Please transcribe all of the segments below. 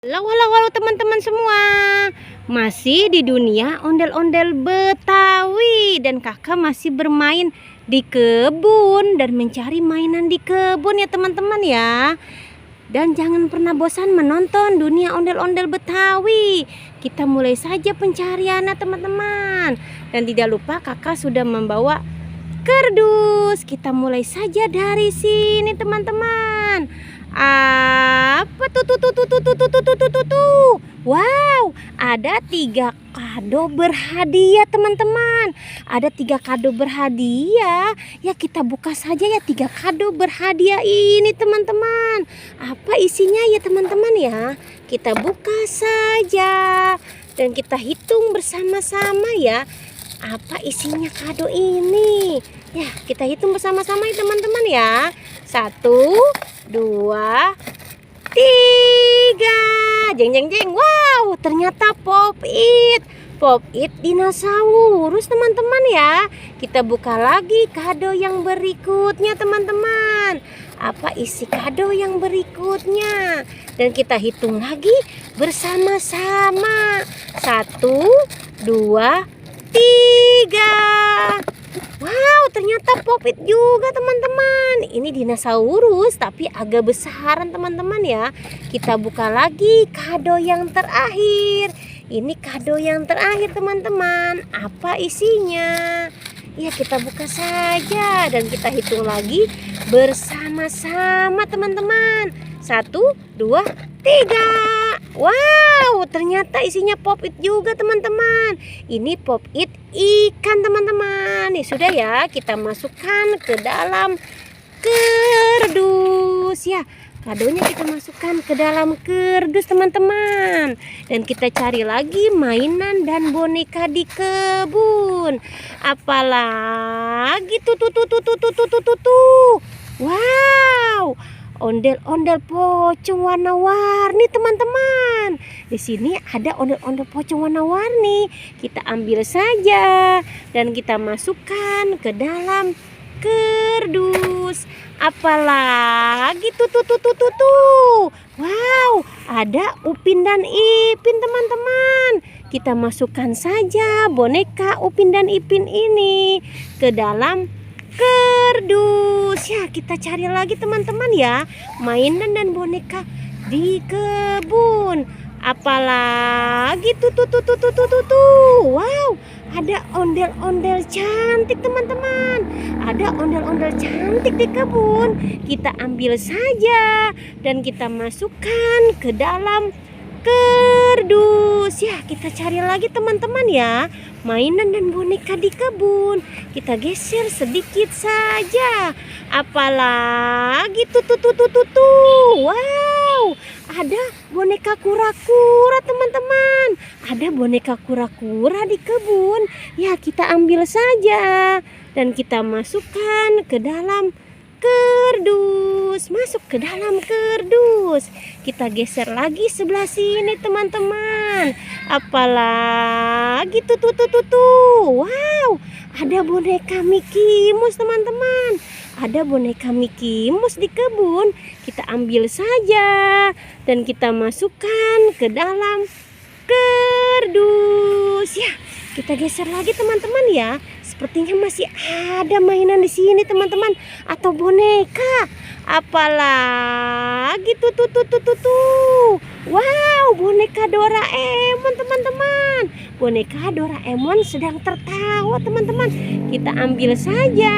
Halo, halo, halo teman-teman semua. Masih di dunia ondel-ondel Betawi dan kakak masih bermain di kebun dan mencari mainan di kebun ya teman-teman ya. Dan jangan pernah bosan menonton dunia ondel-ondel Betawi. Kita mulai saja pencariannya teman-teman. Dan tidak lupa kakak sudah membawa kardus. Kita mulai saja dari sini teman-teman. Apa tuh. Wow, ada 3 kado berhadiah teman-teman. Ada 3 kado berhadiah. Ya kita buka saja ya 3 kado berhadiah ini teman-teman. Apa isinya ya teman-teman ya? Kita buka saja dan kita hitung bersama-sama ya. Apa isinya kado ini? Ya kita hitung bersama-sama ya teman-teman ya. 1, 2, 3. Jeng jeng jeng. Wow, ternyata Pop It dinosaurus teman-teman ya. Kita buka lagi kado yang berikutnya teman-teman. Apa isi kado yang berikutnya? Dan kita hitung lagi bersama-sama. 1, 2, 3. Wow, ternyata Pop It juga teman-teman. Ini dinosaurus tapi agak besaran teman-teman ya. Kita buka lagi kado yang terakhir. Ini kado yang terakhir teman-teman. Apa isinya? Ya kita buka saja dan kita hitung lagi bersama-sama teman-teman. 1, 2, 3. Wow, ternyata isinya Pop It juga teman-teman. Ini Pop It ikan teman-teman. Nih sudah ya, kita masukkan ke dalam kardus ya. Kadonya kita masukkan ke dalam kardus teman-teman. Dan kita cari lagi mainan dan boneka di kebun. Apalagi tuh. Wow, ondel-ondel pocong warna-warni teman-teman. Di sini ada ondel-ondel pocong warna-warni. Kita ambil saja dan kita masukkan ke dalam kardus. Apalagi tuh. Wow, ada Upin dan Ipin teman-teman. Kita masukkan saja boneka Upin dan Ipin ini ke dalam kardus. Ya, kita cari lagi teman-teman ya, mainan dan boneka di kebun. Apalagi tuh. Wow, ada ondel-ondel cantik teman-teman. Ada ondel-ondel cantik di kebun. Kita ambil saja dan kita masukkan ke dalam kardus. Ya, kita cari lagi teman-teman ya, mainan dan boneka di kebun. Kita geser sedikit saja. Apalagi tuh. Wow, ada boneka kura-kura teman-teman. Ada boneka kura-kura di kebun. Ya, kita ambil saja dan kita masukkan ke dalam kardus. Masuk ke dalam kardus. Kita geser lagi sebelah sini teman-teman. Apalagi tuh. Wow, ada boneka Mickey Mouse teman-teman. Ada boneka Mickey Mouse di kebun. Kita ambil saja dan kita masukkan ke dalam kardus. Ya, kita geser lagi teman-teman ya. Sepertinya masih ada mainan di sini teman-teman, atau boneka. Apalagi tuh. Wow, boneka Doraemon teman-teman. Boneka Doraemon sedang tertawa teman-teman. Kita ambil saja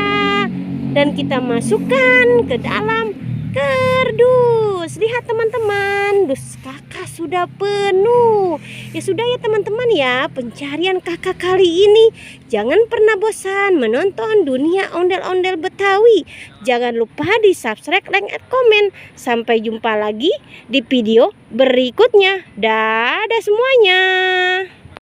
dan kita masukkan ke dalam kardus. Lihat teman-teman, dus kakak sudah penuh. Ya sudah ya teman-teman ya, pencarian kakak kali ini. Jangan pernah bosan menonton dunia ondel-ondel Betawi. Jangan lupa di subscribe, like, and komen. Sampai jumpa lagi di video berikutnya. Dadah semuanya.